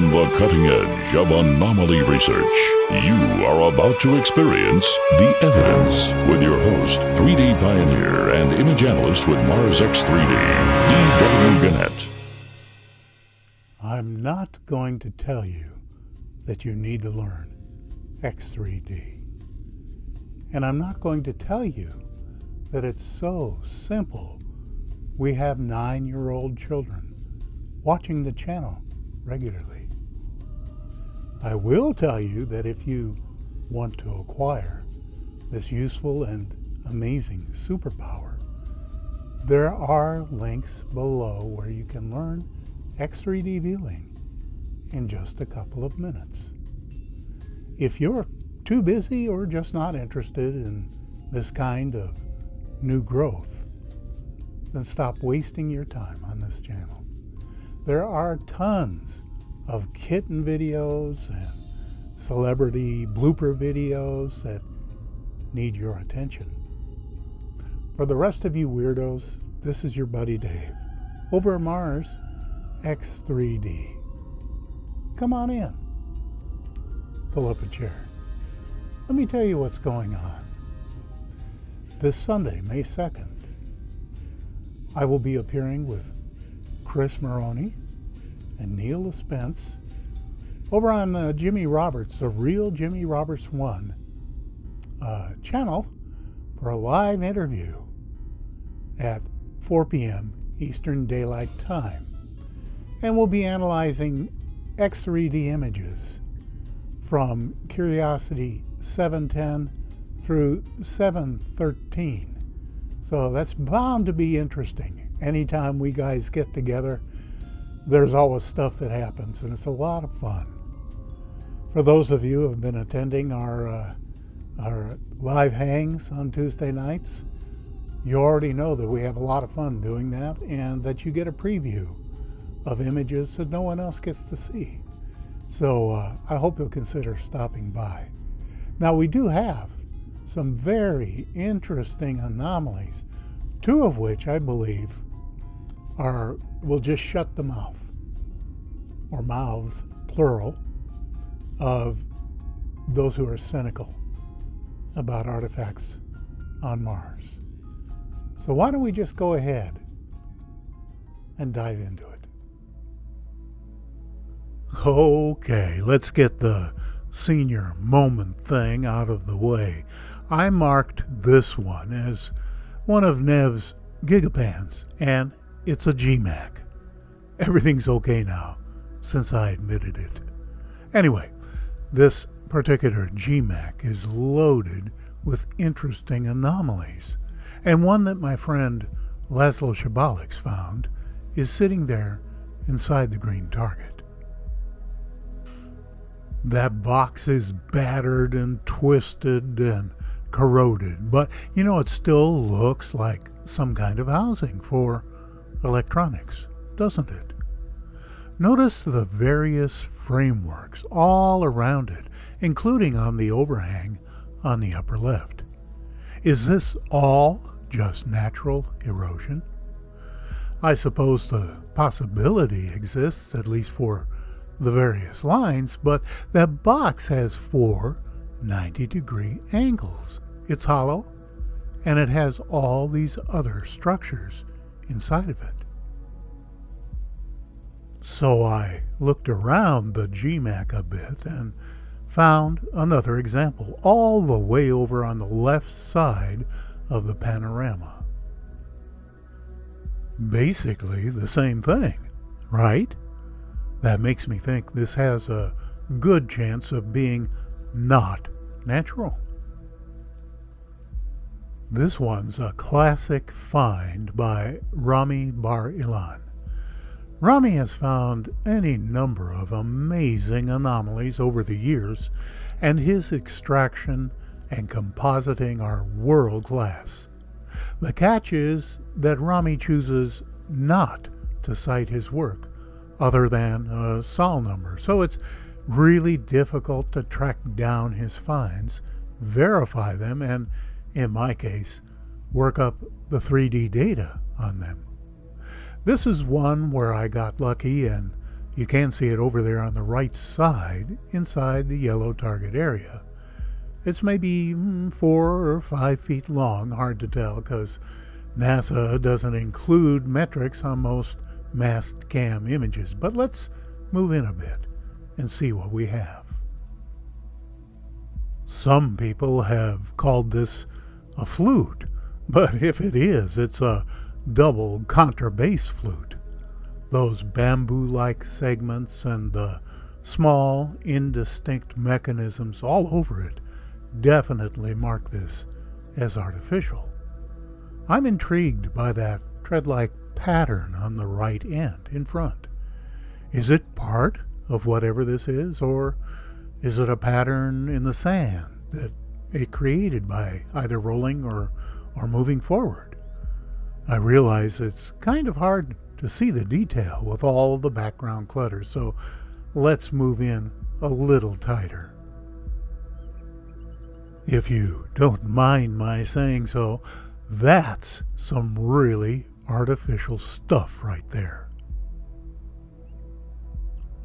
On the cutting edge of anomaly research, you are about to experience The Evidence with your host, 3D pioneer and image analyst with Mars X3D, E.W. Gannett. I'm not going to tell you that you need to learn X3D. And I'm not going to tell you that it's so simple. We have 9-year-old children watching the channel regularly. I will tell you that if you want to acquire this useful and amazing superpower, there are links below where you can learn X3D viewing in just a couple of minutes. If you're too busy or just not interested in this kind of new growth, then stop wasting your time on this channel. There are tons of kitten videos and celebrity blooper videos that need your attention. For the rest of you weirdos, this is your buddy Dave over at Mars X3D. Come on in. Pull up a chair. Let me tell you what's going on. This Sunday, May 2nd, I will be appearing with Chris Maroney and Neil Spence over on Jimmy Roberts, the Real Jimmy Roberts 1 channel for a live interview at 4 p.m. Eastern Daylight Time. And we'll be analyzing X3D images from Curiosity 710 through 713. So that's bound to be interesting. Anytime we guys get together, there's always stuff that happens, and it's a lot of fun. For those of you who have been attending our live hangs on Tuesday nights, you already know that we have a lot of fun doing that, and that you get a preview of images that no one else gets to see. So I hope you'll consider stopping by. Now, we do have some very interesting anomalies, 2 of which I believe will just shut the mouth, or mouths, plural, of those who are cynical about artifacts on Mars. So why don't we just go ahead and dive into it? Okay, let's get the senior moment thing out of the way. I marked this one as one of Nev's GigaPans, and it's a GMAC. Everything's okay now, since I admitted it. Anyway, this particular GMAC is loaded with interesting anomalies, and one that my friend Laszlo Shabalix found is sitting there inside the green target. That box is battered and twisted and corroded, but it still looks like some kind of housing for electronics, doesn't it? Notice the various frameworks all around it, including on the overhang on the upper left. Is this all just natural erosion? I suppose the possibility exists, at least for the various lines, but that box has 4 90-degree angles. It's hollow, and it has all these other structures inside of it. So I looked around the GMAC a bit and found another example all the way over on the left side of the panorama. Basically the same thing, right? That makes me think this has a good chance of being not natural. This one's a classic find by Rami Bar Ilan. Rami has found any number of amazing anomalies over the years, and his extraction and compositing are world class. The catch is that Rami chooses not to cite his work other than a sol number, so it's really difficult to track down his finds, verify them, and, in my case, work up the 3D data on them. This is one where I got lucky and You can see it over there on the right side inside the yellow target area. It's maybe 4 or 5 feet long, hard to tell because NASA doesn't include metrics on most mast cam images. But let's move in a bit and see what we have. Some people have called this a flute, but if it is, it's a double contrabass flute. Those bamboo-like segments and the small, indistinct mechanisms all over it definitely mark this as artificial. I'm intrigued by that thread-like pattern on the right end in front. Is it part of whatever this is, or is it a pattern in the sand that it created by either rolling or moving forward? I realize it's kind of hard to see the detail with all the background clutter, so let's move in a little tighter. If you don't mind my saying so, that's some really artificial stuff right there.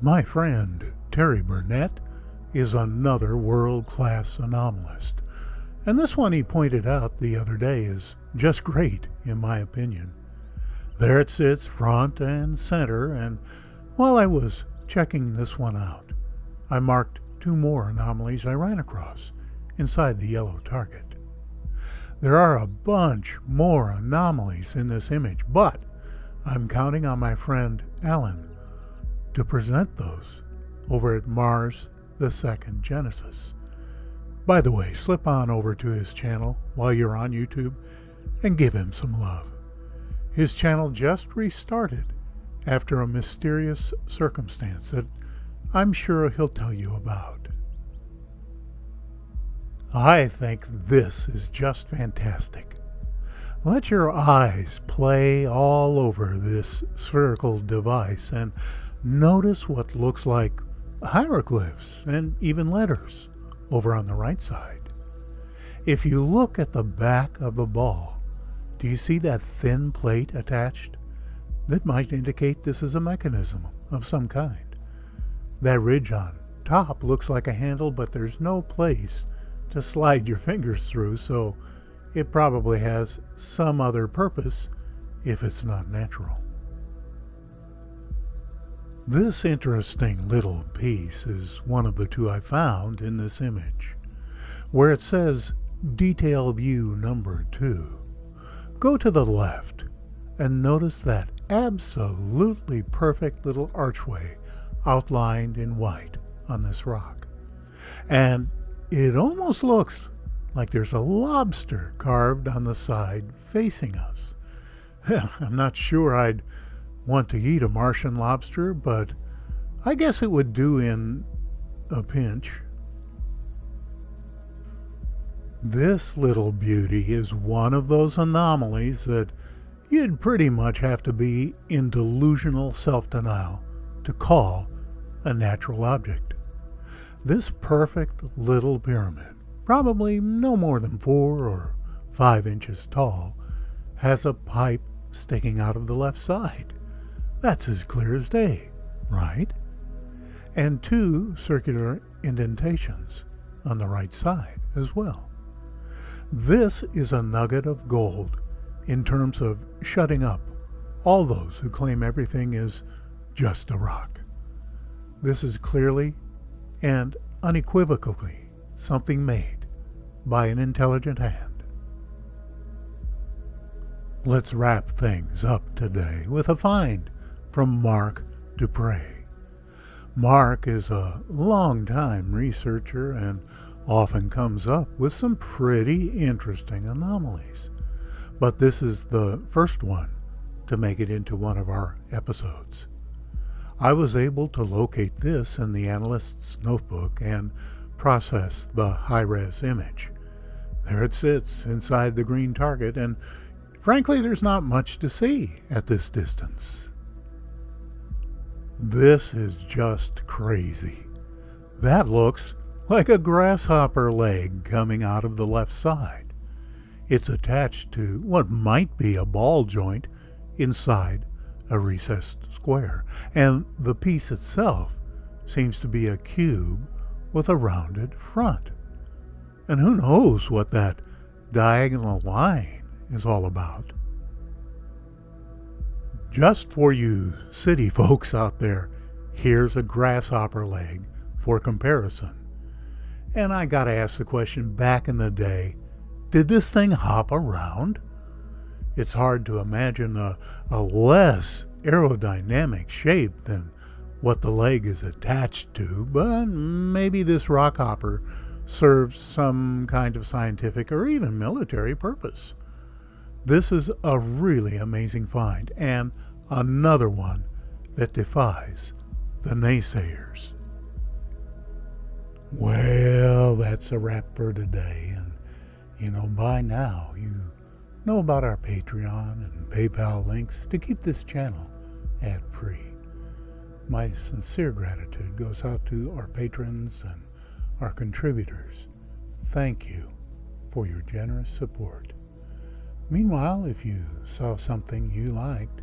My friend Terry Burnett is another world-class anomalist, and this one he pointed out the other day is just great in my opinion. There it sits front and center, and while I was checking this one out, I marked 2 more anomalies I ran across inside the yellow target. There are a bunch more anomalies in this image, but I'm counting on my friend Alan to present those over at Mars the Second Genesis. By the way, slip on over to his channel while you're on YouTube and give him some love. His channel just restarted after a mysterious circumstance that I'm sure he'll tell you about. I think this is just fantastic. Let your eyes play all over this spherical device and notice what looks like hieroglyphs and even letters over on the right side. If you look at the back of the ball, do you see that thin plate attached? That might indicate this is a mechanism of some kind. That ridge on top looks like a handle, but there's no place to slide your fingers through, so it probably has some other purpose if it's not natural. This interesting little piece is one of the 2 I found in this image, where it says Detail View Number 2. Go to the left and notice that absolutely perfect little archway outlined in white on this rock. And it almost looks like there's a lobster carved on the side facing us. I'm not sure I'd want to eat a Martian lobster, but I guess it would do in a pinch. This little beauty is one of those anomalies that you'd pretty much have to be in delusional self-denial to call a natural object. This perfect little pyramid, probably no more than 4 or 5 inches tall, has a pipe sticking out of the left side. That's as clear as day, right? And 2 circular indentations on the right side as well. This is a nugget of gold in terms of shutting up all those who claim everything is just a rock. This is clearly and unequivocally something made by an intelligent hand. Let's wrap things up today with a find from Mark Dupre. Mark is a long-time researcher and often comes up with some pretty interesting anomalies. But this is the first one to make it into one of our episodes. I was able to locate this in the analyst's notebook and process the high-res image. There it sits inside the green target, and frankly, there's not much to see at this distance. This is just crazy. That looks like a grasshopper leg coming out of the left side. It's attached to what might be a ball joint inside a recessed square, and the piece itself seems to be a cube with a rounded front. And who knows what that diagonal line is all about? Just for you city folks out there, here's a grasshopper leg for comparison. And I gotta ask the question, back in the day, did this thing hop around? It's hard to imagine a less aerodynamic shape than what the leg is attached to, but maybe this rock hopper serves some kind of scientific or even military purpose. This is a really amazing find, and another one that defies the naysayers. Well, that's a wrap for today, and by now you know about our Patreon and PayPal links to keep this channel ad-free. My sincere gratitude goes out to our patrons and our contributors. Thank you for your generous support. Meanwhile, if you saw something you liked,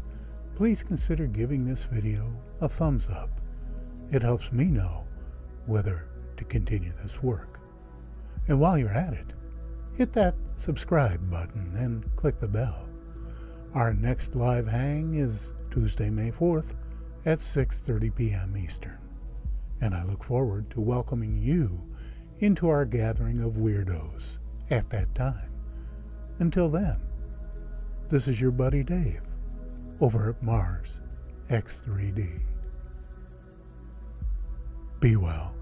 please consider giving this video a thumbs up. It helps me know whether to continue this work. And while you're at it, hit that subscribe button and click the bell. Our next live hang is Tuesday, May 4th at 6:30 p.m. Eastern. And I look forward to welcoming you into our gathering of weirdos at that time. Until then, this is your buddy Dave over at Mars X3D. Be well.